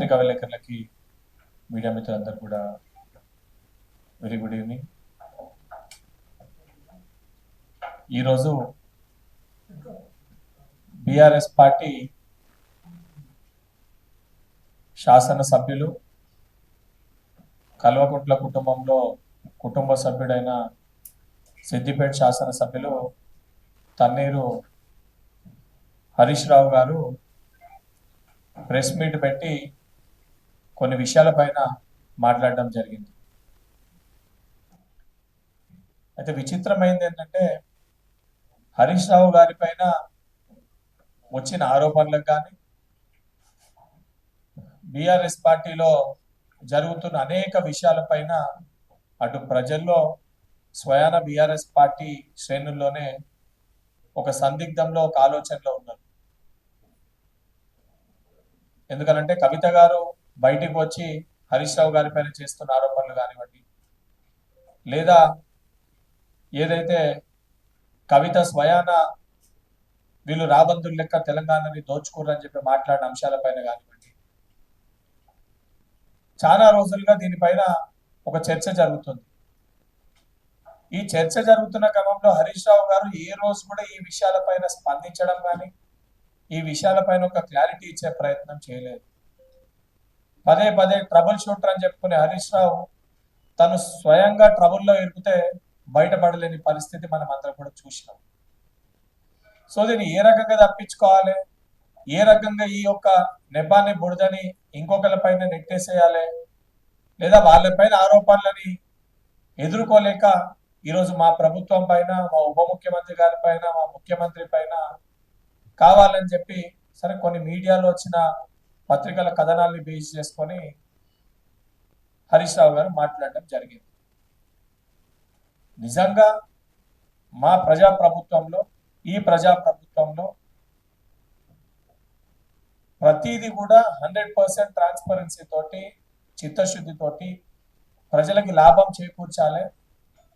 పత్రికా విలేకరులకి మీడియా మిత్రులందరూ కూడా వెరీ గుడ్ ఈవినింగ్. ఈరోజు బీఆర్ఎస్ పార్టీ శాసనసభ్యులు కల్వకుంట్ల కుటుంబంలో కుటుంబ సభ్యుడైన సిద్దిపేట శాసనసభ్యులు తన్నీరు హరీష్ రావు గారు ప్రెస్ మీట్ పెట్టి కొన్ని విషయాలపైన మాట్లాడడం జరిగింది. అయితే విచిత్రమైంది ఏంటంటే హరీష్ రావు గారి పైన వచ్చిన ఆరోపణలకు కానీ బీఆర్ఎస్ పార్టీలో జరుగుతున్న అనేక విషయాలపైన అటు ప్రజల్లో స్వయాన బీఆర్ఎస్ పార్టీ శ్రేణుల్లోనే ఒక సందిగ్ధంలో ఒక ఆలోచనలో ఉన్నారు. ఎందుకనంటే కవిత గారు బయటికి వచ్చి హరీష్ రావు గారి పైన చేస్తున్న ఆరోపణలు కానివ్వండి, లేదా ఏదైతే కవిత స్వయాన వీళ్ళు రాబందుల లెక్క తెలంగాణని దోచుకోరని చెప్పి మాట్లాడిన అంశాలపైన కానివ్వండి, చాలా రోజులుగా దీనిపైన ఒక చర్చ జరుగుతుంది. ఈ చర్చ జరుగుతున్న క్రమంలో హరీష్ రావు గారు ఏ రోజు కూడా ఈ విషయాలపైన స్పందించడం కానీ ఈ విషయాలపైన ఒక క్లారిటీ ఇచ్చే ప్రయత్నం చేయలేదు. పదే పదే ట్రబుల్ షూటర్ అని చెప్పుకునే హరీష్ రావు తను స్వయంగా ట్రబుల్లో ఇరికితే బయటపడలేని పరిస్థితి మనం అందరం కూడా చూసినాం. సో దీన్ని ఏ రకంగా తప్పించుకోవాలి, ఏ రకంగా ఈ యొక్క నెపాన్ని బుడదని ఇంకొకరి పైన నెట్టేసేయాలి, లేదా వాళ్ళపైన ఆరోపణలని ఎదుర్కోలేక ఈరోజు మా ప్రభుత్వం పైన, మా ఉప ముఖ్యమంత్రి గారి పైన, మా ముఖ్యమంత్రి పైన కావాలని చెప్పి సరే కొన్ని మీడియాలో వచ్చిన పత్రికల కథనాల్ని బేస్ చేసుకొని హరీష్ రావు గారు మాట్లాడడం జరిగింది. నిజంగా మా ప్రజాప్రభుత్వంలో, ఈ ప్రజాప్రభుత్వంలో ప్రతిదీ కూడా 100% ట్రాన్స్పరెన్సీ తోటి, చిత్తశుద్ధి తోటి ప్రజలకి లాభం చేకూర్చాలి,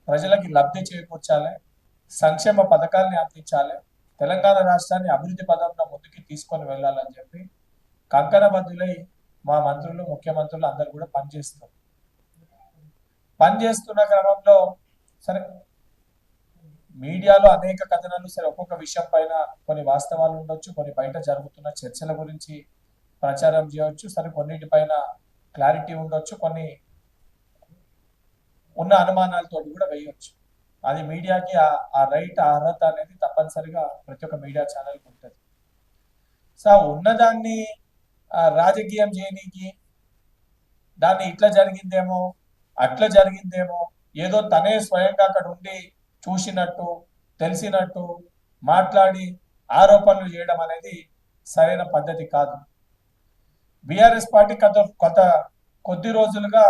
ప్రజలకి లబ్ధి చేకూర్చాలి, సంక్షేమ పథకాలని అందించాలి, తెలంగాణ రాష్ట్రాన్ని అభివృద్ధి పదంలో ముందుకు తీసుకొని వెళ్ళాలని చెప్పి కంకణబద్ధులై మా మంత్రులు, ముఖ్యమంత్రులు అందరూ కూడా పనిచేస్తున్న క్రమంలో సరే మీడియాలో అనేక కథనాలు, సరే ఒక్కొక్క విషయం పైన కొన్ని వాస్తవాలు ఉండొచ్చు, కొన్ని బయట జరుగుతున్న చర్చల గురించి ప్రచారం చేయవచ్చు, సరే కొన్నిటిపైన క్లారిటీ ఉండొచ్చు, కొన్ని ఉన్న అనుమానాలతో కూడా వేయవచ్చు. అది మీడియాకి ఆ రైట్, ఆ అర్హత అనేది తప్పనిసరిగా ప్రతి ఒక్క మీడియా ఛానల్కి ఉంటుంది. సో ఉన్నదాన్ని రాజకీయం చేయనీకి, దాన్ని ఇట్లా జరిగిందేమో అట్లా జరిగిందేమో, ఏదో తనే స్వయంగా అక్కడ ఉండి చూసినట్టు తెలిసినట్టు మాట్లాడి ఆరోపణలు చేయడం అనేది సరైన పద్ధతి కాదు. బీఆర్ఎస్ పార్టీ కొద్ది రోజులుగా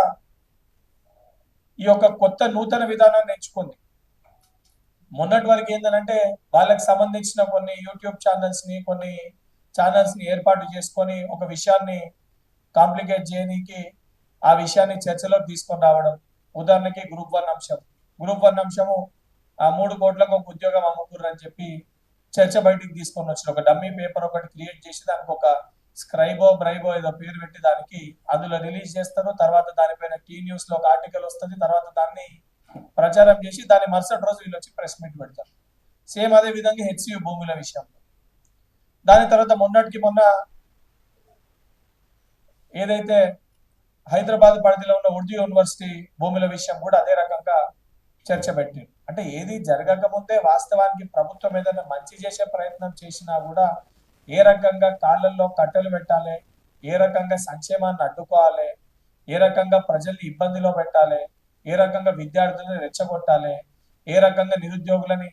ఈ యొక్క కొత్త నూతన విధానాన్ని ఎంచుకుంది. మొన్నటి వరకు ఏంటంటే వాళ్ళకి సంబంధించిన కొన్ని యూట్యూబ్ కొన్ని ఛానల్స్ ని ఏర్పాటు చేసుకొని ఒక విషయాన్ని కాంప్లికేట్ చేయనీకి ఆ విషయాన్ని చర్చలోకి తీసుకొని రావడం. ఉదాహరణకి గ్రూప్ 1 అంశము 3 కోట్లకు ఒక ఉద్యోగం అమ్ముకుర్రు అని చెప్పి చర్చ బయటికి తీసుకొని వచ్చిన ఒక డమ్మీ పేపర్ ఒకటి క్రియేట్ చేసి దానికి ఒక బ్రైబో ఏదో పేరు పెట్టి దానికి అందులో రిలీజ్ చేస్తారు. తర్వాత దానిపైన టీ న్యూస్ లో ఒక ఆర్టికల్ వస్తుంది. తర్వాత దాన్ని ప్రచారం చేసి దాని మరుసటి రోజు వీళ్ళు వచ్చి ప్రెస్ మీట్ పెడతారు. సేమ్ అదే విధంగా హెచ్సియు భూముల విషయంలో, దాని తర్వాత మొన్న ఏదైతే హైదరాబాద్ పరిధిలో ఉన్న ఉర్దూ యూనివర్సిటీ భూముల విషయం కూడా అదే రకంగా చర్చ పెట్టి, అంటే ఏది జరగక ముందే వాస్తవానికి ప్రభుత్వం ఏదైనా మంచి చేసే ప్రయత్నం చేసినా కూడా ఏ రకంగా కాళ్ళల్లో కట్టెలు పెట్టాలి, ఏ రకంగా సంక్షేమాన్ని అడ్డుకోవాలి, ఏ రకంగా ప్రజల్ని ఇబ్బందిలో పెట్టాలి, ఏ రకంగా విద్యార్థులను రెచ్చగొట్టాలి, ఏ రకంగా నిరుద్యోగులని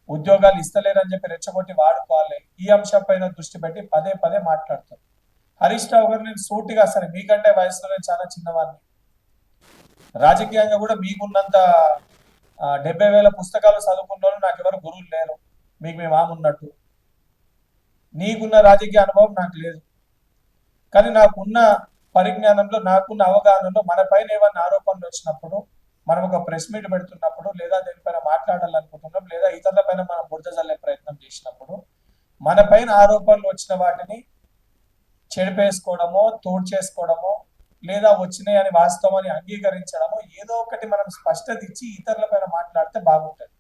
ఉద్యోగాలు ఇస్తలేరని చెప్పి రెచ్చగొట్టి వాడుకోవాలి, ఈ అంశం పైన దృష్టి పెట్టి పదే మాట్లాడతారు. హరీష్ రావు గారు నేను సూటిగా, సరే మీకంటే వయసులో నేను చాలా చిన్నవాడిని, రాజకీయంగా కూడా మీకున్నంత 70,000 పుస్తకాలు చదువుకున్న వాళ్ళు నాకు ఎవరు గురువులు లేరు, మీకు మీ మామున్నట్టు. నీకున్న రాజకీయ అనుభవం నాకు లేదు, కానీ నాకున్న పరిజ్ఞానంలో, నాకున్న అవగాహనలో మన పైన ఏమైనా ఆరోపణలు వచ్చినప్పుడు, మనం ఒక ప్రెస్ మీట్ పెడుతున్నప్పుడు, లేదా దీనిపైన మాట్లాడాలనుకుంటున్నాం, లేదా ఇతరుల పైన మనం బురద జల్లే ప్రయత్నం చేసినప్పుడు, మన పైన ఆరోపణలు వచ్చిన వాటిని చెడిపేసుకోవడమో చేసుకోవడమో లేదా వచ్చినాయి అని వాస్తవం అని అంగీకరించడమో ఏదో ఒకటి మనం స్పష్టత ఇచ్చి ఇతరుల పైన మాట్లాడితే బాగుంటుంది.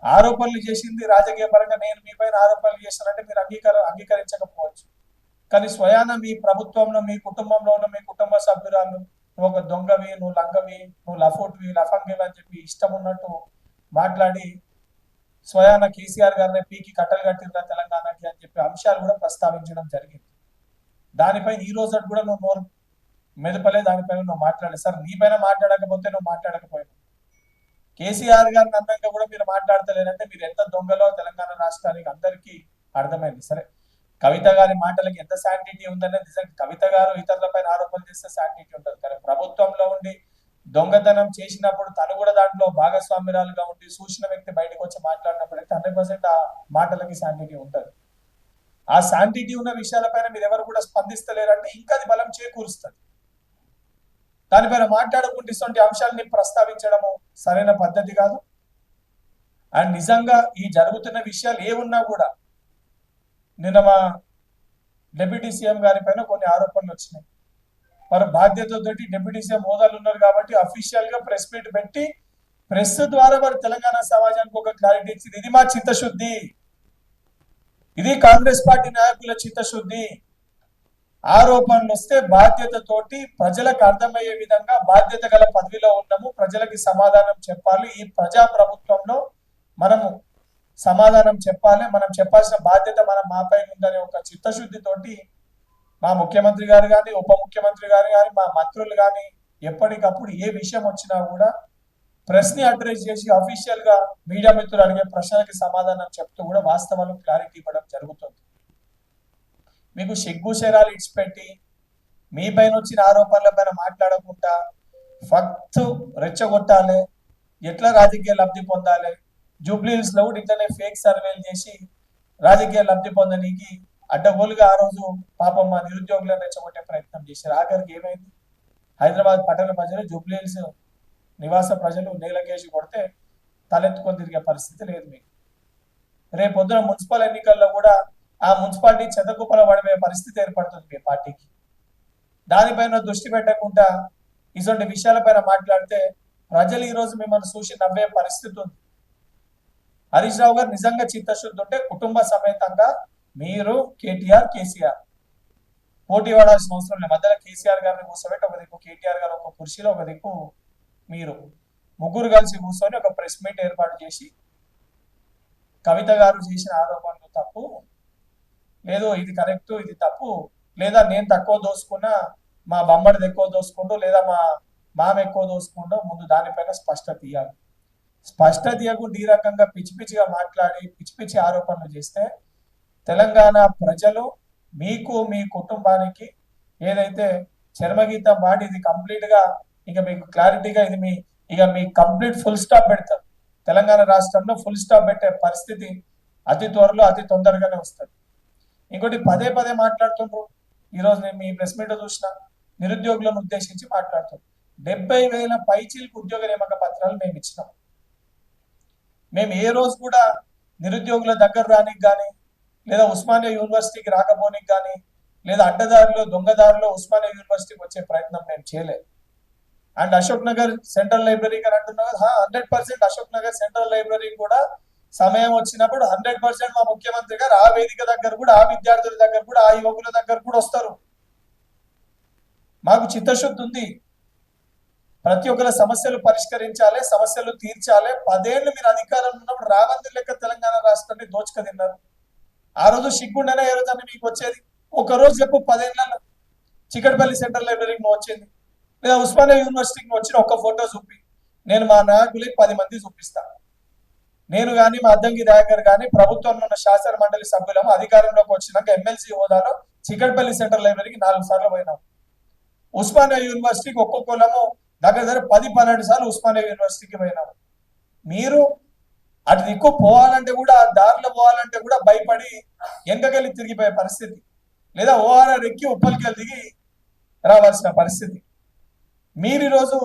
ఆరోపణలు చేసింది రాజకీయ పరంగా నేను మీ పైన ఆరోపణలు చేస్తానంటే మీరు అంగీకరించకపోవచ్చు, కానీ స్వయాన మీ ప్రభుత్వంలో మీ కుటుంబంలో ఉన్న మీ కుటుంబ సభ్యురాలు నువ్వు ఒక దొంగవి, నువ్వు లంగవి, నువ్వు లఫోట్వి లఫంగివి అని చెప్పి ఇష్టం ఉన్నట్టు మాట్లాడి స్వయాన కేసీఆర్ గారిని పీకి కట్టలు కట్టిందా తెలంగాణకి అని చెప్పి అంశాలు కూడా ప్రస్తావించడం జరిగింది. దానిపైన ఈ రోజు కూడా నువ్వు నోరు మెదపలే, దానిపైన నువ్వు మాట్లాడే సార్ నీ పైన మాట్లాడకపోతే నువ్వు మాట్లాడకపోయినా కేసీఆర్ గారిని అందంగా కూడా మీరు మాట్లాడతలేనంటే మీరు ఎంత దొంగలో తెలంగాణ రాష్ట్రానికి అందరికీ అర్థమైంది. సరే కవిత గారి మాటలకి ఎంత శాంటిటీ ఉందనేది నిజంగా కవిత గారు ఇతరుల పైన ఆరోపణలు చేస్తే శాంటిటీ ఉంటుంది, కానీ ప్రభుత్వంలో ఉండి దొంగతనం చేసినప్పుడు తను కూడా దాంట్లో భాగస్వామ్యురాలుగా ఉండి సూచన వ్యక్తి బయటకు వచ్చి మాట్లాడినప్పుడు అయితే 100% ఆ మాటలకి శాంటిటీ ఉంటుంది. ఆ శాంటిటీ ఉన్న విషయాలపైన మీరు ఎవరు కూడా స్పందిస్తలేరంటే ఇంకా అది బలం చేకూరుస్తుంది. దానిపైన మాట్లాడుకుంటే ఇటువంటి అంశాలని ప్రస్తావించడము సరైన పద్ధతి కాదు. అండ్ నిజంగా ఈ జరుగుతున్న విషయాలు ఏమున్నా కూడా నిన్న మా డిప్యూటీ సీఎం గారి పైన కొన్ని ఆరోపణలు వచ్చినాయి. వారు బాధ్యతతోటి డిప్యూటీ సీఎం హోదాలు ఉన్నారు కాబట్టి అఫీషియల్ గా ప్రెస్ మీట్ పెట్టి ప్రెస్ ద్వారా వారు తెలంగాణ సమాజానికి ఒక క్లారిటీ ఇచ్చింది. ఇది మా చిత్తశుద్ధి, ఇది కాంగ్రెస్ పార్టీ నాయకుల చిత్తశుద్ధి. ఆరోపణలు వస్తే బాధ్యతతోటి ప్రజలకు అర్థమయ్యే విధంగా బాధ్యత గల పదవిలో ఉన్నాము, ప్రజలకి సమాధానం చెప్పాలి. ఈ ప్రజా ప్రభుత్వంలో మనము సమాధానం చెప్పాలి, మనం చెప్పాల్సిన బాధ్యత మాపై ఉందనే ఒక చిత్తశుద్ధితోటి మా ముఖ్యమంత్రి గారు కానీ ఉప ముఖ్యమంత్రి గారు కానీ మా మంత్రులు కానీ ఎప్పటికప్పుడు ఏ విషయం వచ్చినా కూడా ప్రెస్ ని అడ్రస్ చేసి అఫీషియల్ గా మీడియా మిత్రులు అడిగే ప్రశ్నలకి సమాధానం చెప్తూ కూడా వాస్తవాలకు క్లారిటీ ఇవ్వడం జరుగుతుంది. మీకు సిగ్గు శరాలు ఇచ్చిపెట్టి మీ పైన వచ్చిన ఆరోపణల పైన మాట్లాడకుండా ఫక్త్ రెచ్చగొట్టాలి, ఎట్లా రాజకీయ లబ్ధి పొందాలి, జూబ్లీహిల్స్ లో కూడా ఇట్లనే ఫేక్ సర్వేలు చేసి రాజకీయ లబ్ధి పొందడానికి అడ్డగోలుగా ఆ రోజు పాపం మా నిరుద్యోగులను రెచ్చగొట్టే ప్రయత్నం చేశారు. ఆఖరికి ఏమైంది, హైదరాబాద్ పట్టణ ప్రజలు జూబ్లీహిల్స్ నివాస ప్రజలు నేలకేసి కొడితే తలెత్తుకొని తిరిగే పరిస్థితి లేదు మీకు. రేపొద్దున మున్సిపల్ ఎన్నికల్లో కూడా ఆ మున్సిపాలిటీ చెదకుప్పల పడిపోయే పరిస్థితి ఏర్పడుతుంది మీ పార్టీకి. దానిపైన దృష్టి పెట్టకుండా ఇటువంటి విషయాలపైన మాట్లాడితే ప్రజలు ఈ రోజు మిమ్మల్ని చూసి నవ్వే పరిస్థితి ఉంది. హరీష్ రావు గారు నిజంగా చిత్తశుద్ధి ఉంటే కుటుంబ సమేతంగా మీరు కేటీఆర్ కేసీఆర్ పోటీ పడాల్సిన అవసరం లేదు. మధ్యలో కేసీఆర్ గారిని కూర్చోబెట్టి ఒక దిక్కు కేటీఆర్ గారు ఒక కుర్చీలో ఒక దిక్కు మీరు ముగ్గురు కలిసి కూర్చొని ఒక ప్రెస్ మీట్ ఏర్పాటు చేసి కవిత గారు చేసిన ఆరోపణలు తప్పు లేదు, ఇది కరెక్ట్, ఇది తప్పు, లేదా నేను తక్కువ దోసుకున్నా మా బొమ్మడిది ఎక్కువ దోసుకుంటూ లేదా మా మామ ఎక్కువ దోసుకుంటూ ముందు దానిపైన స్పష్టత ఇవ్వాలి. స్పష్టత ఇవ్వకుండా ఈ రకంగా పిచ్చి పిచ్చిగా మాట్లాడి పిచ్చి పిచ్చి ఆరోపణలు చేస్తే తెలంగాణ ప్రజలు మీకు మీ కుటుంబానికి ఏదైతే చర్మగీతం వాడి ఇది కంప్లీట్ గా ఇక మీకు క్లారిటీగా ఇది మీ కంప్లీట్ ఫుల్ స్టాప్ పెడతారు. తెలంగాణ రాష్ట్రంలో ఫుల్ స్టాప్ పెట్టే పరిస్థితి అతి త్వరలో అతి తొందరగానే వస్తుంది. ఇంకోటి పదే పదే మాట్లాడుతుండ్రు. ఈరోజు నేను మీ ప్రెస్ మీట్ చూసిన నిరుద్యోగులను ఉద్దేశించి మాట్లాడుతున్నాం. 70,000 పైచీలకు ఉద్యోగ నియామక పత్రాలు మేము ఇచ్చినాం. మేము ఏ రోజు కూడా నిరుద్యోగుల దగ్గర రానికి కానీ లేదా ఉస్మానియా యూనివర్సిటీకి రాకపోనికి కానీ లేదా అడ్డదారిలో దొంగదారిలో ఉస్మానియా యూనివర్సిటీకి వచ్చే ప్రయత్నం మేము చేయలేదు. And Ashok Nagar central library అని అంటున్నా కదా, 100% అశోక్ నగర్ సెంట్రల్ లైబ్రరీ కూడా సమయం వచ్చినప్పుడు 100% మా ముఖ్యమంత్రి గారు ఆ వేదిక దగ్గర కూడా ఆ విద్యార్థుల దగ్గర కూడా ఆ యువకుల దగ్గర కూడా వస్తారు. మాకు చిత్తశుద్ధి ఉంది. ప్రతి ఒక్కరి సమస్యలు పరిష్కరించాలి, సమస్యలు తీర్చాలి. 10 ఏళ్ళు మీరు అధికారంలో ఉన్నప్పుడు రావంతి లెక్క తెలంగాణ రాష్ట్రాన్ని దోచుక తిన్నారు. ఆ రోజు సిగ్గుండేనా ఏ రోజు మీకు వచ్చేది? ఒక రోజు చెప్పు 10 ఏళ్ళలో చికట్పల్లి సెంట్రల్ లైబ్రరీకి నువ్వు వచ్చింది లేదా ఉస్మానియా యూనివర్సిటీకి వచ్చిన ఒక్క ఫోటో చూపి నేను మా నాయకులకి 10 మంది చూపిస్తాను. నేను కానీ మా అద్దంకి దయాకర్ కానీ ప్రభుత్వంలో ఉన్న శాసన మండలి సభ్యులము అధికారంలోకి వచ్చినాక ఎమ్మెల్సీ హోదాలో చికట్పల్లి సెంట్రల్ లైబ్రరీకి 4 సార్లు పోయినాం. ఉస్మానియా యూనివర్సిటీకి ఒక్కొక్కలము దగ్గర 10-12 సార్లు ఉస్మానియా యూనివర్సిటీకి పోయినాము. మీరు అటు దిక్కు పోవాలంటే కూడా దారిలో పోవాలంటే కూడా భయపడి వెనకకెళ్ళి తిరిగిపోయే పరిస్థితి, లేదా ఓఆర్ఆర్ ఎక్కి ఉప్పల్కి దిగి రావాల్సిన పరిస్థితి. మీరు ఈరోజు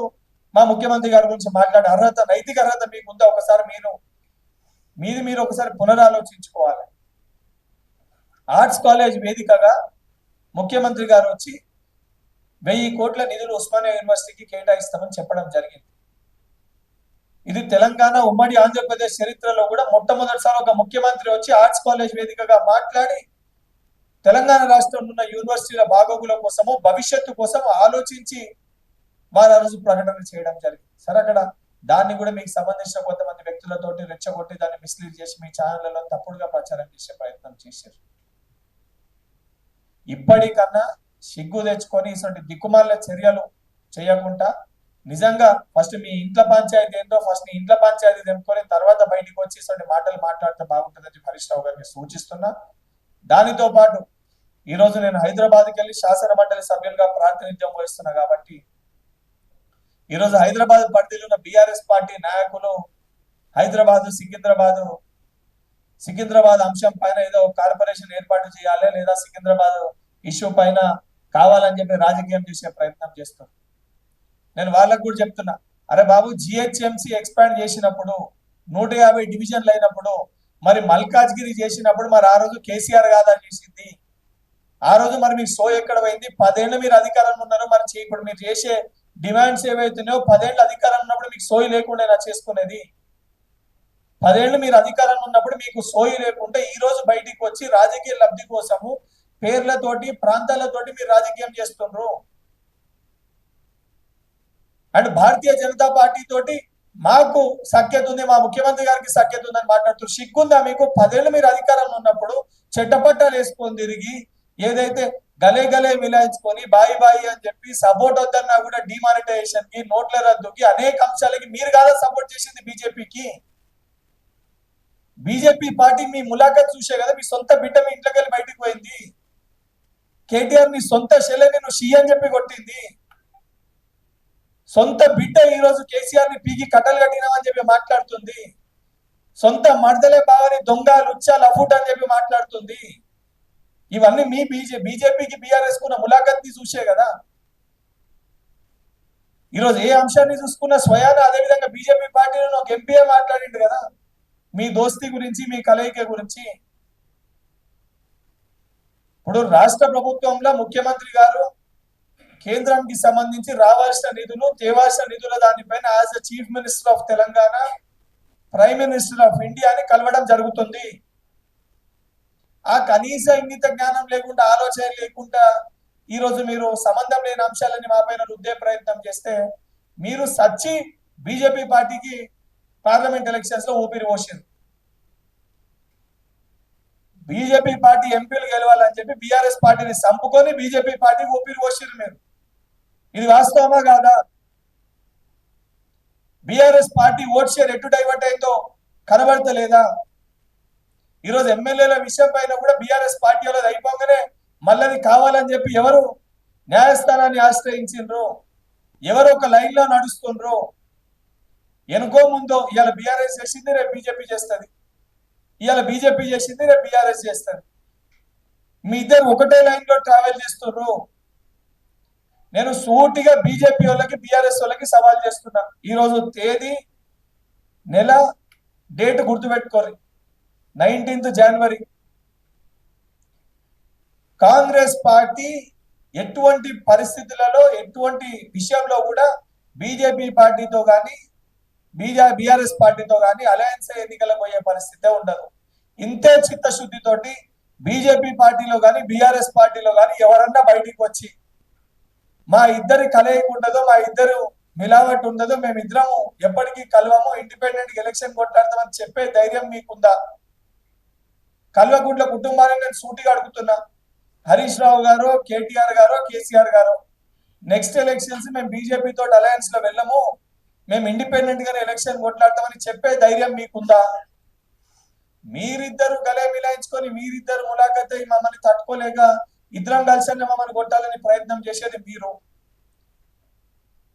మా ముఖ్యమంత్రి గారి గురించి మాట్లాడే అర్హత, నైతిక అర్హత మీకు ఉందా? ఒకసారి మీరు ఒకసారి పునరాలోచించుకోవాలి. ఆర్ట్స్ కాలేజ్ వేదికగా ముఖ్యమంత్రి గారు వచ్చి 1000 కోట్ల నిధులు ఉస్మానియా యూనివర్సిటీకి కేటాయిస్తామని చెప్పడం జరిగింది. ఇది తెలంగాణ ఉమ్మడి ఆంధ్రప్రదేశ్ చరిత్రలో కూడా మొట్టమొదటిసారి ఒక ముఖ్యమంత్రి వచ్చి ఆర్ట్స్ కాలేజ్ వేదికగా మాట్లాడి తెలంగాణ రాష్ట్రంలో ఉన్న యూనివర్సిటీల బాగోగుల కోసము భవిష్యత్తు కోసం ఆలోచించి వారు ఆ రోజు ప్రకటన చేయడం జరిగింది. సరే, అక్కడ దాన్ని కూడా మీకు సంబంధించిన కొంతమంది వ్యక్తులతోటి రెచ్చగొట్టి దాన్ని మిస్లీడ్ చేసి మీ ఛానళ్లలో తప్పుడుగా ప్రచారం చేసే ప్రయత్నం చేశారు. ఇప్పటికన్నా సిగ్గు తెచ్చుకొని ఇటువంటి దిక్కుమాల చర్యలు చేయకుండా నిజంగా ఫస్ట్ మీ ఇంట్లో పంచాయతీ ఏంటో ఫస్ట్ మీ ఇంట్లో పంచాయతీ తెంపుకొని తర్వాత బయటకు వచ్చి ఇటువంటి మాటలు మాట్లాడితే బాగుంటుందని హరీష్ రావు గారికి సూచిస్తున్నా. దానితో పాటు ఈరోజు నేను హైదరాబాద్కి వెళ్ళి శాసన మండలి సభ్యులుగా ప్రాతినిధ్యం వహిస్తున్నా కాబట్టి ఈరోజు హైదరాబాద్ పరిధిలో ఉన్న బీఆర్ఎస్ పార్టీ నాయకులు సికింద్రాబాద్ అంశం పైన ఏదో కార్పొరేషన్ ఏర్పాటు చేయాలి లేదా సికింద్రాబాద్ ఇష్యూ పైన కావాలని చెప్పి రాజకీయం చేసే ప్రయత్నం చేస్తారు. నేను వాళ్ళకు కూడా చెప్తున్నా, అరే బాబు, జిహెచ్ఎంసీ ఎక్స్పాండ్ చేసినప్పుడు 150 డివిజన్లు అయినప్పుడు మరి మల్కాజ్గిరి చేసినప్పుడు మరి ఆ రోజు కేసీఆర్ కాదా చేసింది? ఆ రోజు మరి మీకు సో ఎక్కడ పోయింది? 10 ఏళ్ళు మీరు అధికారంలో ఉన్నారు. మరి ఇప్పుడు మీరు చేసే డిమాండ్స్ ఏవైతున్నాయో 10 ఏళ్ళు అధికారం ఉన్నప్పుడు మీకు సోయి లేకుండా చేసుకునేది. 10 ఏళ్ళు మీరు అధికారంలో ఉన్నప్పుడు మీకు సోయి లేకుంటే ఈ రోజు బయటికి వచ్చి రాజకీయ లబ్ధి కోసము పేర్లతోటి ప్రాంతాలతోటి మీరు రాజకీయం చేస్తున్నారు. అండ్ భారతీయ జనతా పార్టీ తోటి మాకు సఖ్యత ఉంది, మా ముఖ్యమంత్రి గారికి సఖ్యత ఉందని మాట్లాడుతూ సిగ్గుందా మీకు? 10 ఏళ్ళు మీరు అధికారంలో ఉన్నప్పుడు చెట్టపట్టాలు వేసుకొని తిరిగి ఏదైతే గలే మిలాయించుకొని బాయి అని చెప్పి సపోర్ట్ వద్దన్నా కూడా డిమానిటైజేషన్ కి, నోట్ల రద్దుకి, అనేక అంశాలకి మీరు కాదా సపోర్ట్ చేసింది బీజేపీకి? బీజేపీ పార్టీ మీ ములాఖత్ చూసే కదా మీ సొంత బిడ్డ మీ ఇంట్లోకి వెళ్ళి బయటకు పోయింది. కేటీఆర్ నీ సొంత చెల్లెని నువ్వు షీ అని చెప్పి కొట్టింది. సొంత బిడ్డ ఈ రోజు కేసీఆర్ ని పీకి కట్టలు కట్టినామని చెప్పి మాట్లాడుతుంది. సొంత మర్దలే బావని దొంగ లుచ్చా లఫూట్ అని చెప్పి మాట్లాడుతుంది. ఇవన్నీ మీ బీజేపీకి బీఆర్ఎస్ కున్న ములాఖత్ ని చూసే కదా. ఈరోజు ఏ అంశాన్ని చూసుకున్నా స్వయాన అదేవిధంగా బీజేపీ పార్టీలో ఒక ఎంపీఏ మాట్లాడిండు కదా మీ దోస్తీ గురించి, మీ కలయిక గురించి. ఇప్పుడు రాష్ట్ర ప్రభుత్వంలో ముఖ్యమంత్రి గారు కేంద్రానికి సంబంధించి రావాల్సిన నిధులు, తేవాల్సిన నిధుల దానిపైన as a chief minister of Telangana, prime minister of ఇండియాని కలవడం జరుగుతుంది. ఆ కనీస ఇంగిత జ్ఞానం లేకుండా, ఆలోచన లేకుండా ఈ రోజు మీరు సంబంధం లేని అంశాలని మా పైన రుద్దే ప్రయత్నం చేస్తే మీరు సచ్చి బీజేపీ పార్టీకి పార్లమెంట్ ఎలక్షన్స్ లో ఊపిరి పోసింది. బీజేపీ పార్టీ ఎంపీలు గెలవాలని చెప్పి బీఆర్ఎస్ పార్టీని చంపుకొని బీజేపీ పార్టీకి ఊపిరి పోసిరు మీరు. ఇది వాస్తవమా కాదా? బీఆర్ఎస్ పార్టీ ఓట్ షేర్ ఎటు డైవర్ట్ అయిందో కనబడతలేదా? ఈరోజు ఎమ్మెల్యేల విషయం పైన కూడా బీఆర్ఎస్ పార్టీ వాళ్ళది అయిపోగానే మళ్ళీ కావాలని చెప్పి ఎవరు న్యాయస్థానాన్ని ఆశ్రయించిండ్రు, ఎవరు ఒక లైన్ లో నడుస్తుండ్రు. ఎనుకో ముందో ఇవాళ బీఆర్ఎస్ చేసింది, రేపు బీజేపీ చేస్తుంది. ఇవాళ బీజేపీ చేసింది, రేపు బీఆర్ఎస్ చేస్తుంది. మీ ఇద్దరు ఒకటే లైన్ లో ట్రావెల్ చేస్తున్నారు. నేను సూటిగా బీజేపీ వాళ్ళకి, బీఆర్ఎస్ వాళ్ళకి సవాల్ చేస్తున్నా. ఈరోజు తేదీ, నెల, డేట్ గుర్తుపెట్టుకోరు. 19th జనవరి. కాంగ్రెస్ పార్టీ ఎటువంటి పరిస్థితులలో, ఎటువంటి విషయంలో కూడా బీజేపీ పార్టీతో కానీ బీఆర్ఎస్ పార్టీతో కానీ అలయన్స్ ఎన్నికలకు పోయే పరిస్థితే ఉండదు. ఇంతే చిత్తశుద్ధితోటి బీజేపీ పార్టీలో కానీ బీఆర్ఎస్ పార్టీలో కానీ ఎవరన్నా బయటికి వచ్చి మా ఇద్దరి కలయిక ఉండదో, మా ఇద్దరు మిలావట్ ఉండదో, మేమిద్దరము ఎప్పటికీ కలవము, ఇండిపెండెంట్ ఎలక్షన్ కొట్లాడతామని చెప్పే ధైర్యం మీకుందా? కల్వకుంట్ల కుటుంబాన్ని నేను సూటిగా అడుగుతున్నా. హరీష్ రావు గారు, కేటీఆర్ గారు, కేసీఆర్ గారు, నెక్స్ట్ ఎలక్షన్స్ మేము బీజేపీ తోటి అలయన్స్ లో వెళ్ళము, మేము ఇండిపెండెంట్ గానే ఎలక్షన్ కొట్లాడతామని చెప్పే ధైర్యం మీకుందా? మీరిద్దరు గలే మిలాయించుకొని మీరిద్దరు ములాఖత్ అయి మమ్మల్ని తట్టుకోలేక ఇద్దరం కలిసి మమ్మల్ని కొట్టాలని ప్రయత్నం చేసేది మీరు.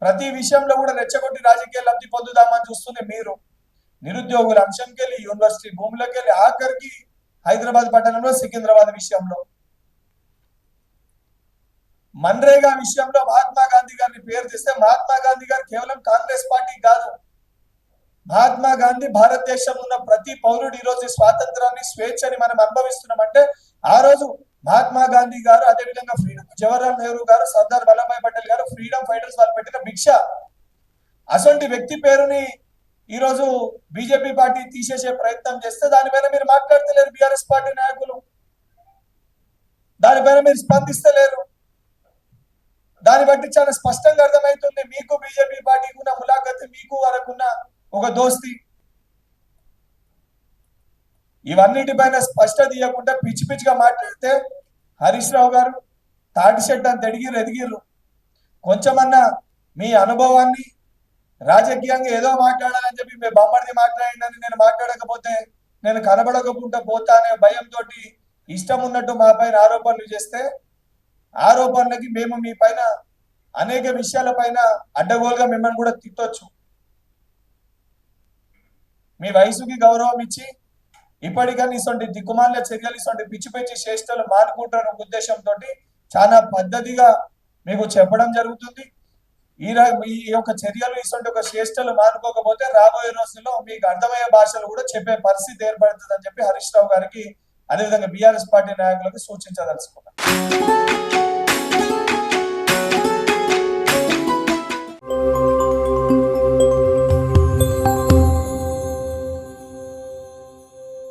ప్రతి విషయంలో కూడా రెచ్చగొట్టి రాజకీయ లబ్ధి పొందుదామని చూస్తుంది మీరు. నిరుద్యోగుల అంశంకి వెళ్ళి, యూనివర్సిటీ భూములకు వెళ్ళి, ఆఖరికి హైదరాబాద్ పట్టణంలో సికింద్రాబాద్ విషయంలో, మన్రేగా విషయంలో మహాత్మా గాంధీ గారిని పేరు తెస్తే మహాత్మా గాంధీ గారు కేవలం కాంగ్రెస్ పార్టీ కాదు. మహాత్మా గాంధీ భారతదేశంలో ఉన్న ప్రతి పౌరుడు ఈ రోజు స్వాతంత్రాన్ని, స్వేచ్ఛని మనం అనుభవిస్తున్నామంటే ఆ రోజు మహాత్మా గాంధీ గారు, అదేవిధంగా జవహర్లాల్ నెహ్రూ గారు, సర్దార్ వల్లభాయ్ పటేల్ గారు ఫ్రీడమ్ ఫైటర్స్ వాళ్ళు పెట్టిన భిక్ష. అసొంటి వ్యక్తి పేరుని ఈ రోజు బీజేపీ పార్టీ తీసేసే ప్రయత్నం చేస్తే దానిపైన మీరు మాట్లాడతలేరు. బీఆర్ఎస్ పార్టీ నాయకులు దానిపైన మీరు స్పందిస్తలేరు. దాన్ని బట్టి చాలా స్పష్టంగా అర్థమవుతుంది మీకు బీజేపీ పార్టీకి ఉన్న ములాఖత్, మీకు వరకున్న ఒక దోస్తి. ఇవన్నిటిపైన స్పష్టత ఇవ్వకుండా పిచ్చి పిచ్చిగా మాట్లాడితే హరీష్ రావు గారు తాటి చెట్టు అంత ఎదిగిర్రు. కొంచెమన్నా మీ అనుభవాన్ని రాజకీయంగా ఏదో మాట్లాడాలని చెప్పి మీ బొమ్మడిది మాట్లాడిందని నేను మాట్లాడకపోతే నేను కనబడకుండా పోతా అనే భయంతో ఇష్టం ఉన్నట్టు మా పైన ఆరోపణలు చేస్తే ఆరోపణలకి మేము మీ పైన అనేక విషయాల పైన అడ్డగోలుగా మిమ్మల్ని కూడా తిట్టొచ్చు. మీ వయసుకి గౌరవం ఇచ్చి ఇప్పటికని ఇటువంటి దిక్కుమాల చర్యలు, ఇటువంటి పిచ్చి పిచ్చి చేష్టలు మానుకుంటున్న ఉద్దేశంతో చాలా పద్ధతిగా మీకు చెప్పడం జరుగుతుంది. ఈ యొక్క చర్యలు, ఇటువంటి ఒక చేష్టలు మానుకోకపోతే రాబోయే రోజుల్లో మీకు అర్థమయ్యే భాషలు కూడా చెప్పే పరిస్థితి ఏర్పడుతుంది అని చెప్పి హరీష్ రావు గారికి, అదేవిధంగా బీఆర్ఎస్ పార్టీ నాయకులకు సూచించదలుచుకున్నాను.